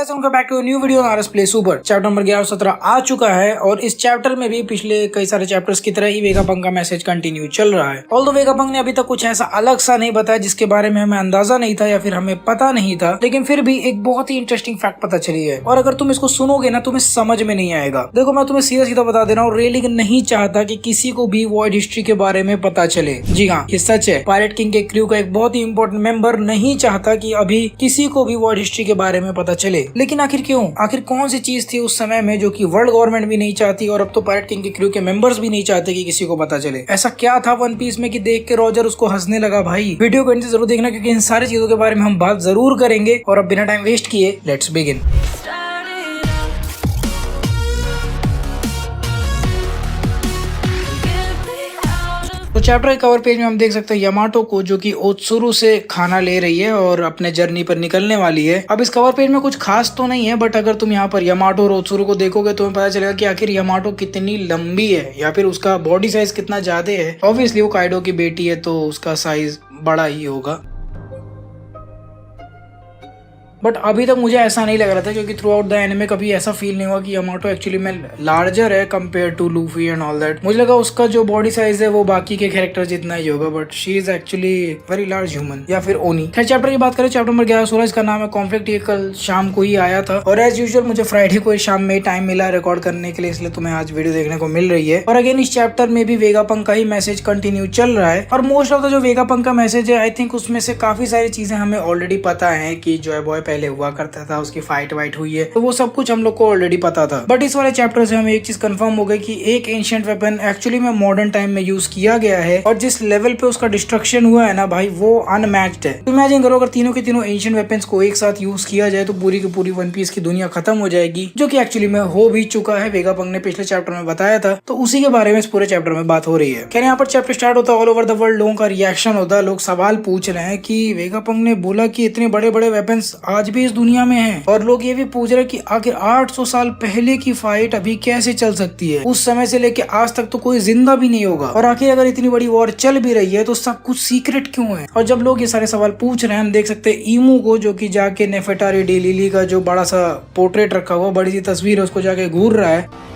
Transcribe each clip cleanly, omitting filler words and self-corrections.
Guys welcome back to new video RS play super. Chapter number 1117 आ चुका है और इस चैप्टर में भी पिछले कई सारे चैप्टर्स की तरह ही वेगापंक का मैसेज कंटिन्यू चल रहा है। ऑल्दो वेगापंक ने अभी तक कुछ ऐसा अलग सा नहीं बताया जिसके बारे में हमें अंदाजा नहीं था या फिर हमें पता नहीं था, लेकिन फिर भी एक बहुत ही इंटरेस्टिंग फैक्ट पता चली है और अगर तुम इसको सुनोगे ना तुम्हें समझ में नहीं आएगा। देखो मैं तुम्हें सीधा सीधा बता दे रहा हूँ, रेलिंग नहीं चाहता कि किसी को भी वॉइड हिस्ट्री के बारे में पता चले। जी हाँ, ये सच है। पायरेट किंग के क्रू का एक बहुत ही इंपॉर्टेंट मेंबर नहीं चाहता कि अभी किसी को भी वॉइड हिस्ट्री के बारे में पता चले। लेकिन आखिर क्यों? आखिर कौन सी चीज थी उस समय में जो कि वर्ल्ड गवर्नमेंट भी नहीं चाहती और अब तो पायरेट किंग के क्रू के मेंबर्स भी नहीं चाहते कि किसी को पता चले? ऐसा क्या था वन पीस में कि देख के रॉजर उसको हंसने लगा? भाई वीडियो को एंड से जरूर देखना क्योंकि इन सारी चीजों के बारे में हम बात जरूर करेंगे। और अब बिना टाइम वेस्ट किए लेट्स बिगिन। तो चैप्टर के कवर पेज में हम देख सकते हैं यामाटो को जो कि ओत्सुरु से खाना ले रही है और अपने जर्नी पर निकलने वाली है। अब इस कवर पेज में कुछ खास तो नहीं है, बट अगर तुम यहाँ पर यामाटो और ओत्सुरु को देखोगे तो तुम्हें पता चलेगा कि आखिर यामाटो कितनी लंबी है या फिर उसका बॉडी साइज कितना ज्यादा है। ऑब्वियसली वो काइडो की बेटी है तो उसका साइज बड़ा ही होगा, बट अभी तक मुझे ऐसा नहीं लग रहा था क्योंकि थ्रू आउट द एनिमे कभी ऐसा फील नहीं हुआ कि यामाटो एक्चुअली में लार्जर है compare to Luffy and all that. मुझे लगा उसका जो बॉडी साइज है वो बाकी के कैरेक्टर जितना ही होगा, but she is actually very large human या फिर ओनी। खैर चैप्टर की बात करें, चैप्टर नंबर 1116 इसका नाम है कॉन्फ्लिक्ट। ये कल शाम को ही आया था और एज यूजुअल मुझे फ्राइडे को शाम में टाइम मिला रिकॉर्ड करने के लिए, इसलिए तुम्हें आज वीडियो देखने को मिल रही है। और अगेन इस चैप्टर में भी वेगापंक का ही मैसेज कंटिन्यू चल रहा है और मोस्ट ऑफ द जो वेगापंक का मैसेज है आई थिंक उसमें से काफी सारी चीजें हमें ऑलरेडी पता है कि जॉय बॉय पहले हुआ करता था, उसकी फाइट वाइट हुई है, तो वो सब कुछ हम लोग को ऑलरेडी पता था। बट इस वाले चैप्टर से हमें एक चीज कंफर्म हो गई कि एक एंशिएंट वेपन एक्चुअली में मॉडर्न टाइम में यूज किया गया है और जिस लेवल पे उसका डिस्ट्रक्शन हुआ है ना भाई वो अनमैच्ड है। तो इमेजिन करो अगर तीनों के तीनों एंशिएंट वेपन्स को एक साथ यूज किया जाए तो पूरी की पूरी वन पीस की दुनिया खत्म हो जाएगी, जो कि एक्चुअली में हो भी चुका है। वेगापंक ने पिछले चैप्टर में बताया था, तो उसी के बारे में इस पूरे चैप्टर में बात हो रही है। क्या यहाँ पर चैप्टर स्टार्ट होता है, ऑल ओवर द वर्ल्ड लोगों का रिएक्शन होता है, लोग सवाल पूछ रहे हैं कि वेगापंक ने बोला कि इतने बड़े बड़े वेपन्स आज भी इस दुनिया में हैं और लोग ये भी पूछ रहे कि आखिर 800 साल पहले की फाइट अभी कैसे चल सकती है, उस समय से लेके आज तक तो कोई जिंदा भी नहीं होगा और आखिर अगर इतनी बड़ी वॉर चल भी रही है तो सब कुछ सीक्रेट क्यों है? और जब लोग ये सारे सवाल पूछ रहे हैं हम देख सकते हैं ईमू को जो कि जाके नेफेटारी डी लिली का जो बड़ा सा पोर्ट्रेट रखा हुआ, बड़ी सी तस्वीर है, उसको जाके घूर रहा है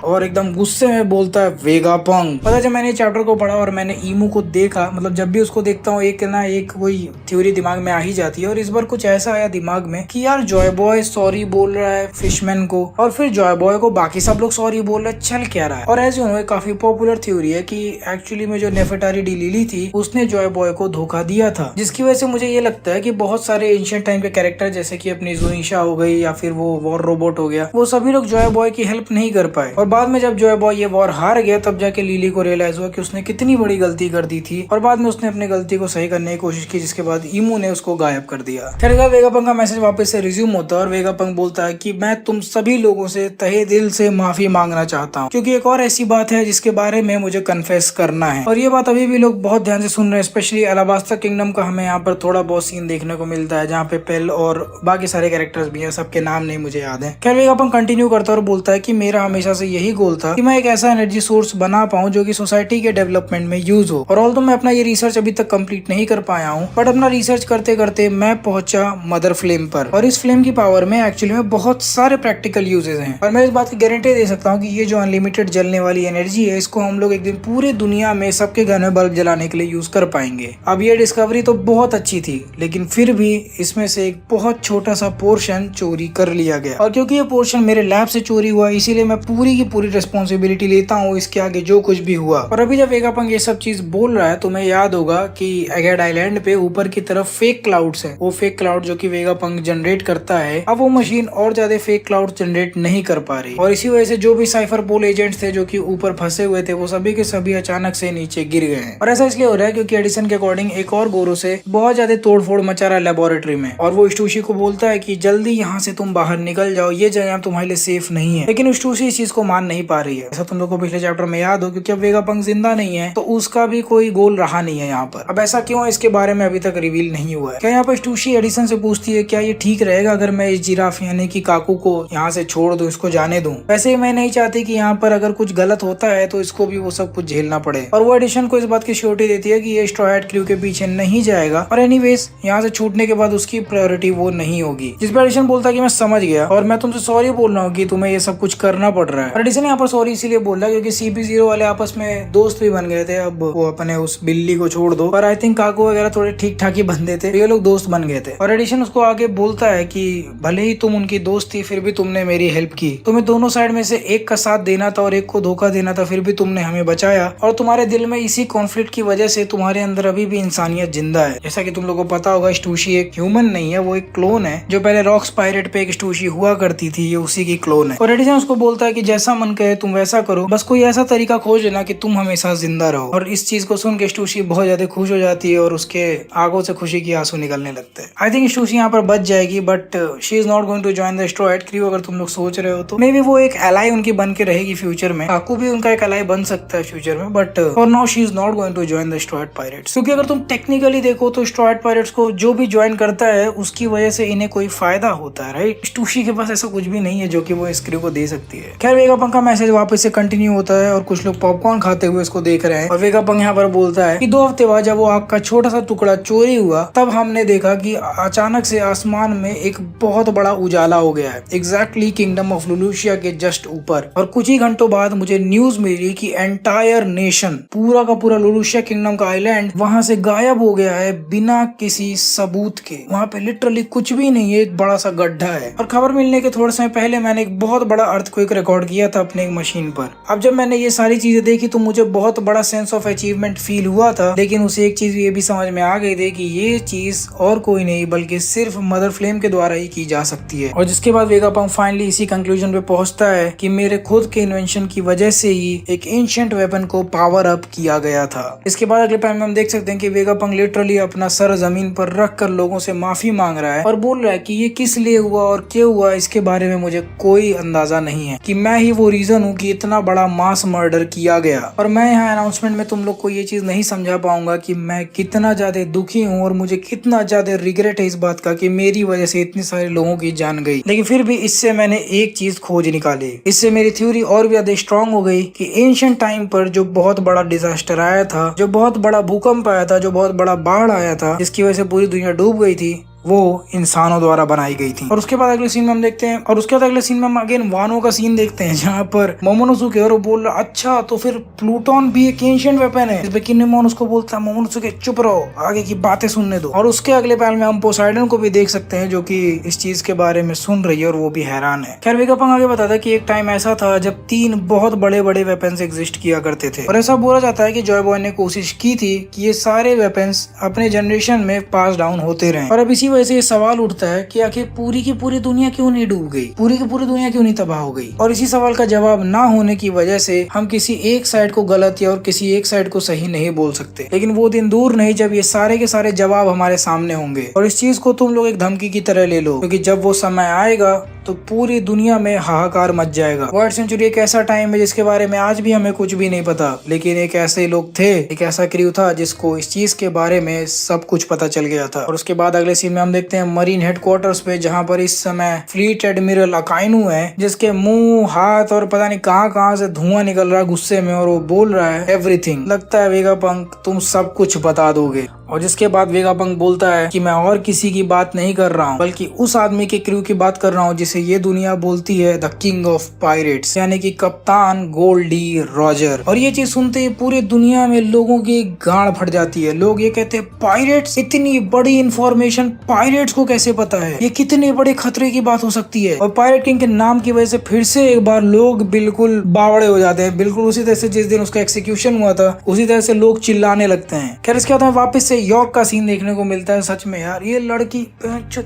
और एकदम गुस्से में बोलता है वेगापंक। पता जब मैंने चैप्टर को पढ़ा और मैंने ईमू को देखा, मतलब जब भी उसको देखता हूँ एक कोई थ्योरी दिमाग में आ ही जाती है और इस बार कुछ ऐसा आया दिमाग में कि यार जॉय बॉय सॉरी बोल रहा है फिशमैन को और फिर जॉय बॉय को बाकी सब लोग सॉरी बोल रहे हैं, चल क्या रहा है? और ऐसे उन्होंने काफी पॉपुलर थ्योरी है कि एक्चुअली में जो नेफेटारी डी लिली थी उसने जॉय बॉय को धोखा दिया था, जिसकी वजह से मुझे ये लगता है कि बहुत सारे एंशिएंट टाइम के कैरेक्टर जैसे कि अपनी जुनिशा हो गई या फिर वो वॉर रोबोट हो गया, वो सभी लोग जॉय बॉय की हेल्प नहीं कर पाए और बाद में जब जॉय बॉय ये वॉर हार गया तब जाके लिली को रियलाइज हुआ कि उसने कितनी बड़ी गलती कर दी थी और बाद में उसने अपनी गलती को सही करने की कोशिश की, जिसके बाद ईमू ने उसको गायब कर दिया। खैर वेगापंक का मैसेज वापस से रिज्यूम होता है और वेगापंक बोलता है कि मैं तुम सभी लोगों से तहे दिल से माफी मांगना चाहता हूँ क्योंकि एक और ऐसी बात है जिसके बारे में मुझे कन्फेस करना है। और ये बात अभी भी लोग बहुत ध्यान से सुन रहे हैं, स्पेशली अलाबास्ता किंगडम का हमें यहाँ पर थोड़ा बहुत सीन देखने को मिलता है जहाँ पे पेल और बाकी सारे कैरेक्टर्स भी हैं, सबके नाम नहीं मुझे याद है। खैर वेगापंक कंटिन्यू करता है और बोलता है कि मेरा हमेशा से यही गोल था कि मैं एक ऐसा एनर्जी सोर्स बना पाऊं जो कि सोसाइटी के डेवलपमेंट में यूज हो। और ऑल्दो मैं अपना ये रिसर्च अभी तक कंप्लीट नहीं कर पाया हूं, बट अपना रिसर्च करते करते मैं पहुंचा मदर फ्लेम पर और इस फ्लेम की पावर में एक्चुअली में बहुत सारे प्रैक्टिकल यूजेस हैं और मैं इस बात की गारंटी दे सकता हूं कि ये जो अनलिमिटेड जलने वाली एनर्जी है इसको हम लोग एक दिन पूरे दुनिया में सबके घर में बल्ब जलाने के लिए यूज कर पाएंगे। अब ये डिस्कवरी तो बहुत अच्छी थी लेकिन फिर भी इसमें से एक बहुत छोटा सा पोर्शन चोरी कर लिया गया और क्योंकि ये पोर्शन मेरे लैब से चोरी हुआ इसीलिए मैं पूरी की पूरी रिस्पॉन्सिबिलिटी लेता हूँ इसके आगे जो कुछ भी हुआ। और अभी जब वेगापंक ये सब चीज बोल रहा है तो मैं याद होगा कि एगेड आइलैंड पे ऊपर की तरफ फेक क्लाउड्स है, वो फेक क्लाउड जो कि वेगापंक जनरेट करता है, अब वो मशीन और ज्यादा फेक क्लाउड जनरेट नहीं कर पा रही और इसी वजह से जो भी साइफर पोल एजेंट्स थे जो कि ऊपर फंसे हुए थे वो सभी के सभी अचानक से नीचे गिर गए हैं। और ऐसा इसलिए हो रहा है क्योंकि एडिसन के अकॉर्डिंग एक और गोरो से बहुत ज्यादा तोड़फोड़ मचा रहा है लेबोरेटरी में और वो स्टूशी को बोलता है कि जल्दी यहाँ से तुम बाहर निकल जाओ, ये जगह तुम्हारे लिए सेफ नहीं है। लेकिन स्टूशी इस चीज को मान नहीं पा रही है। ऐसा तुम लोग को पिछले चैप्टर में याद हो, क्योंकि अब वेगापंक जिंदा नहीं है तो उसका भी कोई गोल रहा नहीं है यहाँ पर। अब ऐसा क्यों है इसके बारे में अभी तक रिवील नहीं हुआ है। क्या यहाँ पर स्टूशी एडिसन से पूछती है क्या ये ठीक रहेगा अगर मैं इस जिराफ यानी कि काकू को यहाँ से छोड़ दूं, इसको जाने दूं। वैसे मैं नहीं चाहती कि यहाँ पर अगर कुछ गलत होता है तो इसको भी वो सब कुछ झेलना पड़े, और वो एडिशन को इस बात की श्योरिटी देती है कि ये स्ट्रॉ हैट क्रू के पीछे नहीं जाएगा, और एनीवेज यहाँ से छूटने के बाद उसकी प्रायोरिटी वो नहीं होगी। जिस पर एडिशन बोलता है कि मैं समझ गया और मैं तुमसे सॉरी बोल रहा हूँ कि तुम्हें ये सब कुछ करना पड़ रहा है। और एडिशन यहाँ पर सॉरी इसीलिए बोल रहा है क्योंकि CP0 वाले आपस में दोस्त भी बन गए थे। अब वो अपने उस बिल्ली को छोड़ दो, पर आई थिंक काकू वगैरह थोड़े ठीक ठाक ही बंदे थे, ये लोग दोस्त बन गए थे। और एडिशन उसको आगे बोलता है कि भले ही तुम उनकी दोस्त थी फिर भी तुमने मेरी हेल्प की, तुम्हें दोनों साइड में से एक का साथ देना था और एक को धोखा देना था, फिर भी तुमने हमें बचाया, और तुम्हारे दिल में इसी कॉन्फ्लिक्ट की वजह से तुम्हारे अंदर अभी भी इंसानियत जिंदा है। जैसा कि तुम लोगों को पता होगा स्टूशी एक ह्यूमन नहीं है, वो एक क्लोन है। जो पहले रॉक्स पायरेट पे एक स्टूशी हुआ करती थी, ये उसी की क्लोन है। और एडिसन उसको बोलता है कि जैसा मन करे तुम वैसा करो, बस कोई ऐसा तरीका खोज लेना कि तुम हमेशा जिंदा रहो। और इस चीज को सुन के स्टूशी बहुत ज्यादा खुश हो जाती है और उसके आंखों से खुशी की आंसू निकलने लगते हैं। आई थिंक स्टूशी यहाँ पर बच जाएगी, but she is not going to join the straw hat crew. अगर तुम लोग सोच रहे हो तो मे बी वो एक एलाई उनकी बन के रहेगी फ्यूचर में। काकू भी उनका एक एलाई बन सकता है फ्यूचर में, but for now she is not going to join the straw hat pirates. क्योंकि अगर तुम टेक्निकली देखो तो स्ट्रॉ हैट पायरेट्स को जो भी ज्वाइन करता है उसकी वजह से इन्हें कोई फायदा होता है, राइट। स्टूशी के पास ऐसा कुछ भी नहीं है जो कि वो इस क्रू को दे सकती है। खैर वेगापंक का मैसेज वापस से कंटिन्यू होता है और कुछ लोग पॉपकॉर्न खाते हुए इसको देख रहे हैं। और वेगापंक यहाँ पर बोलता है कि 2 हफ्ते बाद जब वो आग का छोटा सा टुकड़ा चोरी हुआ तब हमने देखा कि अचानक से आसमान में एक बहुत बड़ा उजाला हो गया है, एग्जैक्टली किंगडम ऑफ लुलुशिया के जस्ट ऊपर। और कुछ ही घंटों बाद मुझे न्यूज मिली कि एंटायर नेशन, पूरा का पूरा लुलुशिया किंगडम का आइलैंड वहां से गायब हो गया है बिना किसी सबूत के। वहां पे लिटरली कुछ भी नहीं है, एक बड़ा सा गड्ढा है। और खबर मिलने के थोड़े समय पहले मैंने एक बहुत बड़ा अर्थक्वेक रिकॉर्ड किया था अपने एक मशीन पर। अब जब मैंने ये सारी चीजें देखी तो मुझे बहुत बड़ा सेंस ऑफ अचीवमेंट फील हुआ था, लेकिन उसे एक चीज ये भी समझ में आ गई थी कि ये चीज और कोई नहीं बल्कि सिर्फ मदर फ्लेम के द्वारा ही की जा सकती है। और जिसके बाद वेगापंक फाइनली इसी कंक्लूजन पे पहुंचता है कि मेरे खुद के इन्वेंशन की वजह से ही एक एंशिएंट वेपन को पावर अप किया गया था। इसके बाद अगले पैनल में हम देख सकते हैं कि वेगापंक लिटरली अपना सर जमीन पर रख कर लोगों से माफी मांग रहा है और बोल रहा है कि ये किस लिए हुआ और क्यों हुआ इसके बारे में मुझे कोई अंदाजा नहीं है, कि मैं ही वो रीजन हूँ कि इतना बड़ा मास मर्डर किया गया। और मैं यहाँ अनाउंसमेंट में तुम लोग को ये चीज नहीं समझा पाऊंगा कि मैं कितना ज्यादा दुखी हूँ और मुझे कितना ज्यादा रिग्रेट है इस बात का कि मेरी वजह से इतने सारे लोगों की जान गई। लेकिन फिर भी इससे मैंने एक चीज खोज निकाली, इससे मेरी थ्योरी और भी ज्यादा स्ट्रांग हो गई कि एंशिएंट टाइम पर जो बहुत बड़ा डिजास्टर आया था, जो बहुत बड़ा भूकंप आया था, जो बहुत बड़ा बाढ़ आया था जिसकी वजह से पूरी दुनिया डूब गई थी, वो इंसानों द्वारा बनाई गई थी। और उसके बाद अगले सीन में हम देखते हैं, और उसके बाद अगले सीन में हम अगेन वानो का सीन देखते हैं जहाँ पर मोमोनोसुके और वो बोल रहा अच्छा तो फिर प्लूटोन भी एक एंशिएंट वेपन है। इस पे किनेमोन उसको बोलता है मोमोनोसुके चुप रहो, आगे की बातें सुनने दो। और उसके अगले पैनल में हम पोसाइडन को भी देख सकते हैं जो कि इस चीज के बारे में सुन रही है और वो भी हैरान है। खैर वेगापंक आगे बताता है कि एक टाइम ऐसा था जब 3 बहुत बड़े बड़े वेपन्स एग्जिस्ट किया करते थे, और ऐसा बोला जाता है कि जॉय बॉय ने कोशिश की थी कि ये सारे वेपन्स अपने जनरेशन में पास डाउन होते रहे। और अब इसी वजह से ये सवाल उठता है कि आखिर पूरी की पूरी दुनिया क्यों नहीं डूब गई, पूरी की पूरी दुनिया क्यों नहीं तबाह हो गई। और इसी सवाल का जवाब ना होने की वजह से हम किसी एक साइड को गलत या और किसी एक साइड को सही नहीं बोल सकते। लेकिन वो दिन दूर नहीं जब ये सारे के सारे जवाब हमारे सामने होंगे। और इस चीज को तुम लोग एक धमकी की तरह ले लो, क्योंकि जब वो समय आएगा तो पूरी दुनिया में हाहाकार मच जाएगा। वर्ल्ड सेंचुरी एक ऐसा टाइम है जिसके बारे में आज भी हमें कुछ भी नहीं पता, लेकिन एक ऐसे लोग थे, एक ऐसा क्रू था जिसको इस चीज के बारे में सब कुछ पता चल गया था। और उसके बाद अगले सीन में हम देखते हैं मरीन हेडक्वार्टर्स पे, जहाँ पर इस समय फ्लीट एडमिरल अकाइनू है, जिसके मुंह हाथ और पता नहीं कहाँ से धुआं निकल रहा है गुस्से में, और वो बोल रहा है एवरीथिंग। लगता है वेगापंक तुम सब कुछ बता दोगे। और जिसके बाद वेगापंक बोलता है कि मैं और किसी की बात नहीं कर रहा हूँ बल्कि उस आदमी के क्रू की बात कर रहा हूँ जिसे ये दुनिया बोलती है द किंग ऑफ पायरेट्स, यानी कि कप्तान गोल्डी रॉजर। और ये चीज सुनते ही पूरी दुनिया में लोगों की गांड फट जाती है। लोग ये कहते हैं पायरेट्स, इतनी बड़ी इंफॉर्मेशन पायरेट्स को कैसे पता है, ये कितने बड़े खतरे की बात हो सकती है। और पायरेट किंग के नाम की वजह से फिर से एक बार लोग बिल्कुल बावड़े हो जाते हैं, बिल्कुल उसी तरह से जिस दिन उसका एक्सिक्यूशन हुआ था उसी तरह से लोग चिल्लाने लगते हैं। खैर इसके बाद हम वापस से जैसे यॉर्क का सीन देखने को मिलता है, सच में यार ये लड़की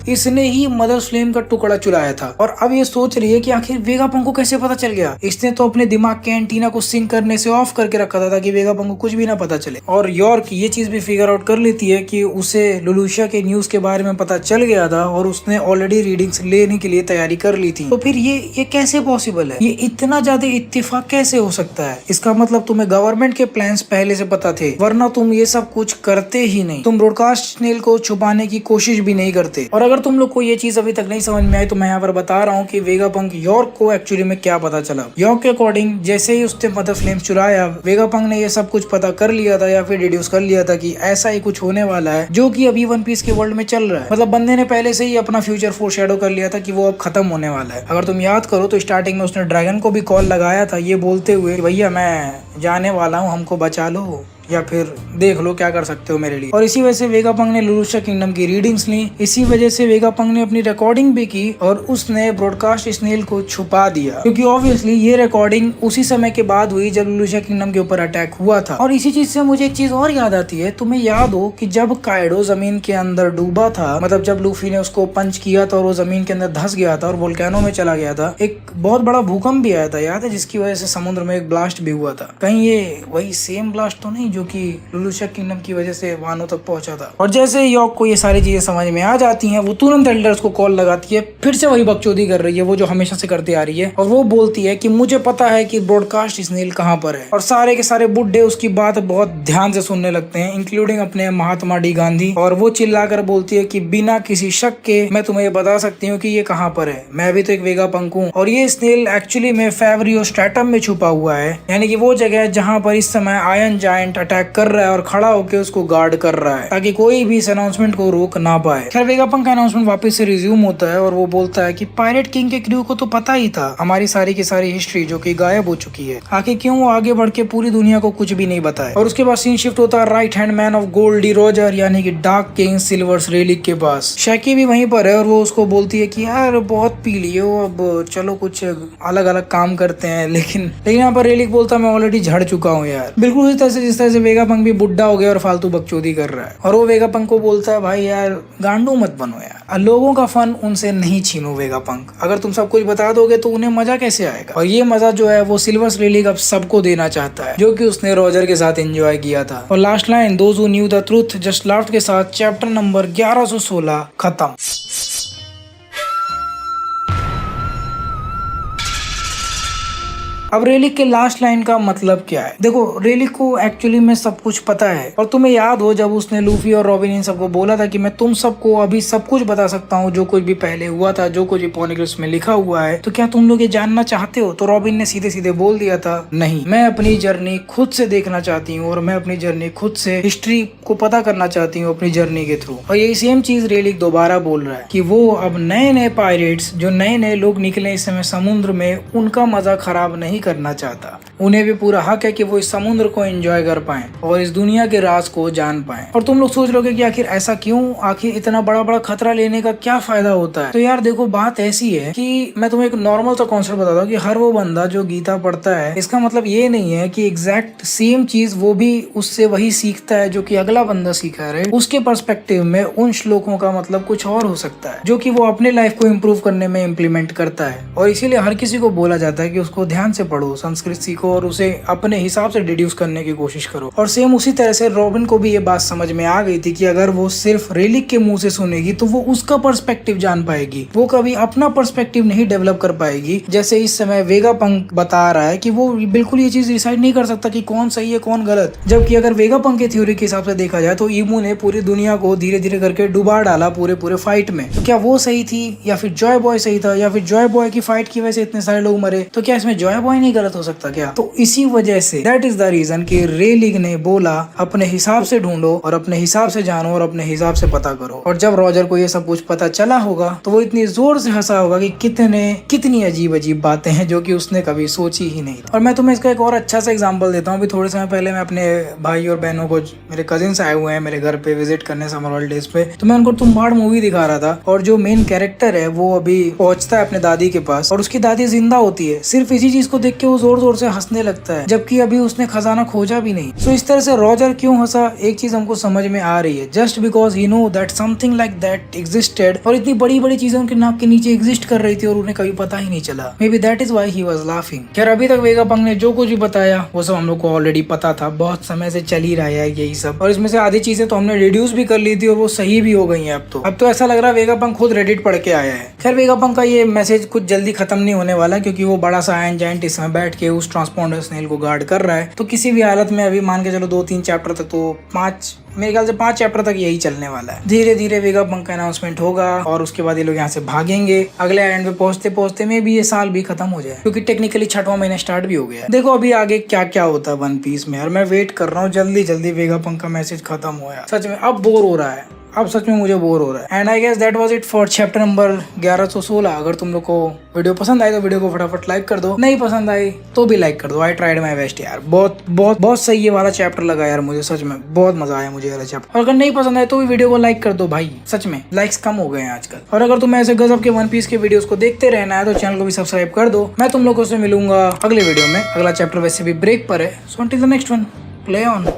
इसने ही मदर्स फ्लेम का टुकड़ा चुराया था और अब ये सोच रही है कि आखिर वेगापंक को कैसे पता चल गया। इसने तो अपने दिमाग के एंटीना को सिंक करने से ऑफ करके रखा था ताकि वेगापंक को कुछ भी ना पता चले। और यॉर्क ये चीज भी फिगर आउट कर लेती है कि उसे लुलुशिया के न्यूज के बारे में पता चल गया था और उसने ऑलरेडी रीडिंग्स लेने के लिए तैयारी कर ली थी। तो फिर ये कैसे पॉसिबल है, ये इतना ज्यादा इत्तेफाक कैसे हो सकता है? इसका मतलब तुम्हें गवर्नमेंट के प्लान्स पहले से पता थे, वरना तुम ये सब कुछ करते ही नहीं। तुम ब्रॉडकास्ट स्नेल को छुपाने की कोशिश भी नहीं करते। और अगर तुम लोग को ये चीज अभी तक नहीं समझ में आई तो मैं यहाँ पर बता रहा हूँ कि वेगापंक यॉर्क को एक्चुअली में क्या पता चला। यॉर्क के अकॉर्डिंग जैसे ही उसने मदर फ्लेम चुराया, वेगापंक ने ये सब कुछ पता कर लिया था या फिर डिड्यूस कर लिया था कि ऐसा ही कुछ होने वाला है जो कि अभी वन पीस के वर्ल्ड में चल रहा है। मतलब बंदे ने पहले से ही अपना फ्यूचर फोरशैडो कर लिया था कि वो अब खत्म होने वाला है। अगर तुम याद करो तो स्टार्टिंग में उसने ड्रैगन को भी कॉल लगाया था ये बोलते हुए भैया मैं जाने वाला हूँ, हमको बचा लो या फिर देख लो क्या कर सकते हो मेरे लिए। और इसी वजह से वेगापंक ने लुलुशिया किंगडम की रीडिंग्स ली। इसी वजह से वेगापंक ने अपनी रिकॉर्डिंग भी की और उसने ब्रॉडकास्ट स्नेल को छुपा दिया, क्योंकि ऑब्वियसली ये रिकॉर्डिंग उसी समय के बाद हुई जब लुलुशिया किंगडम के ऊपर अटैक हुआ था। और इसी चीज से मुझे एक चीज और याद आती है। तुम्हें याद हो कि जब काइडो जमीन के अंदर डूबा था, मतलब जब लूफी ने उसको पंच किया था और वो जमीन के अंदर धंस गया था और वोल्केनो में चला गया था, एक बहुत बड़ा भूकंप भी आया था याद है, जिसकी वजह से समुद्र में एक ब्लास्ट भी हुआ था। कहीं ये वही सेम ब्लास्ट तो नहीं जो कि लुलुशिया किंगडम की वजह से वानो तक पहुंचा था? और जैसे यॉर्क को ये सारी चीजें समझ में आ जाती हैं, वो तुरंत एल्डर्स को कॉल लगाती है, फिर से वही बकचोदी कर रही है वो जो हमेशा से करती आ रही है। और वो बोलती है कि मुझे पता है कि ब्रॉडकास्ट स्नेल कहाँ पर है। और सारे के सारे बुड्ढे उसकी बात बहुत ध्यान से सुनने लगते हैं, इंक्लूडिंग अपने महात्मा डी गांधी। और वो चिल्लाकर बोलती है कि बिना किसी शक के मैं तुम्हें ये बता सकती हूँ कि ये कहाँ पर है। मैं भी तो एक वेगापंक हूँ और ये स्नेल एक्चुअली में फेवरियो स्ट्रेटम में छुपा हुआ है, यानी कि वो जगह जहाँ पर इस समय आयरन जायंट अटैक कर रहा है और खड़ा होकर उसको गार्ड कर रहा है ताकि कोई भी इस अनाउंसमेंट को रोक ना पाए। खैर वेगापंक का अनाउंसमेंट वापस से रिज्यूम होता है और वो बोलता है कि पायरेट किंग के क्रू को तो पता ही था हमारी सारी की सारी हिस्ट्री जो कि गायब हो चुकी है, आखिर क्यों वो आगे बढ़ के पूरी दुनिया को कुछ भी नहीं बताए। और उसके बाद सीन शिफ्ट होता है right hand man of gold D Roger यानी कि डार्क किंग सिल्वर्स रेलिक के पास। शैकी भी वहीं पर है और वो उसको बोलती है कि यार बहुत पी लिए हो, अब चलो कुछ अलग अलग काम करते हैं। लेकिन यहाँ पर रेलिक बोलता मैं ऑलरेडी झड़ चुका हूँ यार, बिल्कुल उसी तरह से जिस तरह से वेगापंक भी बुड्ढा हो गया और फालतू बकचोदी कर रहा है। और वो वेगापंक को बोलता है भाई यार गांडू मत बनो यार, लोगों का फन उनसे नहीं छीनो वेगापंक, अगर तुम सब कुछ बता दोगे तो उन्हें मजा कैसे आएगा। और ये मजा जो है वो सिल्वर्स रेलिक अब सबको देना चाहता है जो कि उसने रॉजर के साथ एंजॉय किया था। और last line those who new the truth just laughed के साथ चैप्टर नंबर 1116 खत्म। अब रेलिक के लास्ट लाइन का मतलब क्या है? देखो रेलिक को एक्चुअली में सब कुछ पता है और तुम्हें याद हो जब उसने लूफी और रॉबिन इन सबको बोला था कि मैं तुम सबको अभी सब कुछ बता सकता हूँ जो कुछ भी पहले हुआ था, जो कुछ भी पॉनिग्राफ्स में लिखा हुआ है, तो क्या तुम लोग ये जानना चाहते हो? तो रॉबिन ने सीधे सीधे बोल दिया था नहीं, मैं अपनी जर्नी खुद से देखना चाहती हूँ और मैं अपनी जर्नी खुद से हिस्ट्री को पता करना चाहती हूँ अपनी जर्नी के थ्रू। और यही सेम चीज रेलिक दोबारा बोल रहा है कि वो अब नए नए पायरेट्स जो नए नए लोग निकले इस समय समुद्र में, उनका मजा खराब नहीं करना चाहता। उन्हें भी पूरा हक है कि वो इस समुद्र को एंजॉय कर पाएं और इस दुनिया के राज को जान पाएं। और तुम लोग सोच लोगे कि आखिर ऐसा क्यों, आखिर इतना बड़ा बड़ा खतरा लेने का क्या फायदा होता है? तो यार देखो बात ऐसी है कि मैं तुम्हें एक नॉर्मल सा कॉन्सेप्ट बताता हूँ कि हर वो बंदा जो गीता पढ़ता है, इसका मतलब ये नहीं है कि एग्जैक्ट सेम चीज वो भी उससे वही सीखता है जो कि अगला बंदा सीखा है। उसके पर्सपेक्टिव में उन श्लोकों का मतलब कुछ और हो सकता है जो कि वो अपने लाइफ को इम्प्रूव करने में इम्प्लीमेंट करता है। और इसीलिए हर किसी को बोला जाता है कि उसको ध्यान से पढ़ो, संस्कृत सीखो और उसे अपने हिसाब से डिड्यूस करने की कोशिश करो। और सेम उसी तरह से रॉबिन को भी ये बात समझ में आ गई थी कि अगर वो सिर्फ रेलिक के मुंह से सुनेगी तो वो उसका पर्सपेक्टिव जान पाएगी, वो कभी अपना पर्सपेक्टिव नहीं डेवलप कर पाएगी। जैसे इस समय वेगापंक बता रहा है कि वो बिल्कुल ये चीज डिसाइड नहीं कर सकता कि कौन सही है कौन गलत, जबकि अगर वेगापंक की थ्योरी के हिसाब से देखा जाए तो ईमू ने पूरी दुनिया को धीरे धीरे करके डुबा डाला पूरे फाइट में। तो क्या वो सही थी या फिर जॉय बॉय सही था, या फिर जॉय बॉय की फाइट की वजह से इतने सारे लोग मरे, तो क्या इसमें जॉय बॉय नहीं गलत हो सकता क्या? तो इसी वजह से दैट इज द रीजन कि रेलिक ने बोला अपने हिसाब से ढूंढो और अपने हिसाब से जानो और अपने हिसाब से पता करो। और जब रॉजर को ये सब कुछ पता चला होगा तो वो इतनी जोर से हंसा होगा कि कितनी अजीब अजीब बातें हैं जो कि उसने कभी सोची ही नहीं। और मैं तुम्हें इसका एक और अच्छा सा एग्जांपल देता हूँ। अभी थोड़े समय पहले मैं अपने भाई और बहनों को, मेरे कजिन्स आए हुए हैं मेरे घर पे विजिट करने समर हॉलिडेज पे, तो मैं उनको तुम्बाड़ मूवी दिखा रहा था। और जो मेन कैरेक्टर है वो अभी पहुंचता है अपने दादी के पास और उसकी दादी जिंदा होती है। सिर्फ इसी चीज को देख देख के वो जोर जोर से हंसने लगता है, जबकि अभी उसने खजाना खोजा भी नहीं। सो इस तरह से रॉजर क्यों हंसा, एक चीज हमको समझ में आ रही है, just because he know that something like that existed, और इतनी बड़ी बड़ी चीजें उनके नाक के नीचे एग्जिस्ट कर रही थी और उन्हें कभी पता ही नहीं चला। May be that is why he was laughing. खैर अभी तक वेगापंक ने जो कुछ भी बताया वो सब हम लोग को ऑलरेडी पता था, बहुत समय से चल ही रहा है यही सब, और इसमें से आधी चीजें तो हमने रिड्यूस भी कर ली थी और वो सही भी हो गई हैं। अब तो ऐसा लग रहा है वेगापंक खुद रेडिट पढ़ के आया है। खैर वेगापंक का ये मैसेज कुछ जल्दी खत्म नहीं होने वाला, क्योंकि वो बड़ा सा आयन जायंट इसमें बैठ के उस ट्रांसपोंडर स्नेल को गार्ड कर रहा है। तो किसी भी हालत में अभी मान के चलो 2-3 चैप्टर तक, तो 5 मेरे ख्याल से 5 चैप्टर तक यही चलने वाला है। धीरे धीरे वेगापंक का अनाउंसमेंट होगा और उसके बाद ये लोग यहाँ से भागेंगे। अगले आइलैंड पे पहुंचते पहुंचते में भी ये साल भी खत्म हो जाए, क्योंकि टेक्निकली 6वां महीना स्टार्ट भी हो गया है। देखो अभी आगे क्या क्या होता है वन पीस में, और मैं वेट कर रहा हूँ जल्दी जल्दी वेगापंक का मैसेज खत्म हो यार। सच में अब बोर हो रहा है, अब सच में मुझे बोर हो रहा है। And I guess that was it for chapter number 1116। अगर तुम लोग को वीडियो पसंद आई तो वीडियो को फटाफट लाइक कर दो, नहीं पसंद आई तो भी लाइक कर दो। आई ट्राइड माय बेस्ट यार, बहुत सही ये वाला चैप्टर लगा यार मुझे, सच में बहुत मजा आया मुझे वाला चैप्टर। और अगर नहीं पसंद आए तो भी वीडियो को लाइक कर दो भाई, सच में लाइक्स कम हो गए हैं आजकल। और अगर तुम्हें ऐसे गजब के वन पीस के वीडियोस को देखते रहना है तो चैनल को भी सब्सक्राइब कर दो। मैं तुम लोगों से मिलूंगा अगले वीडियो में। अगला चैप्टर वैसे भी ब्रेक पर है, so until the next one, play on.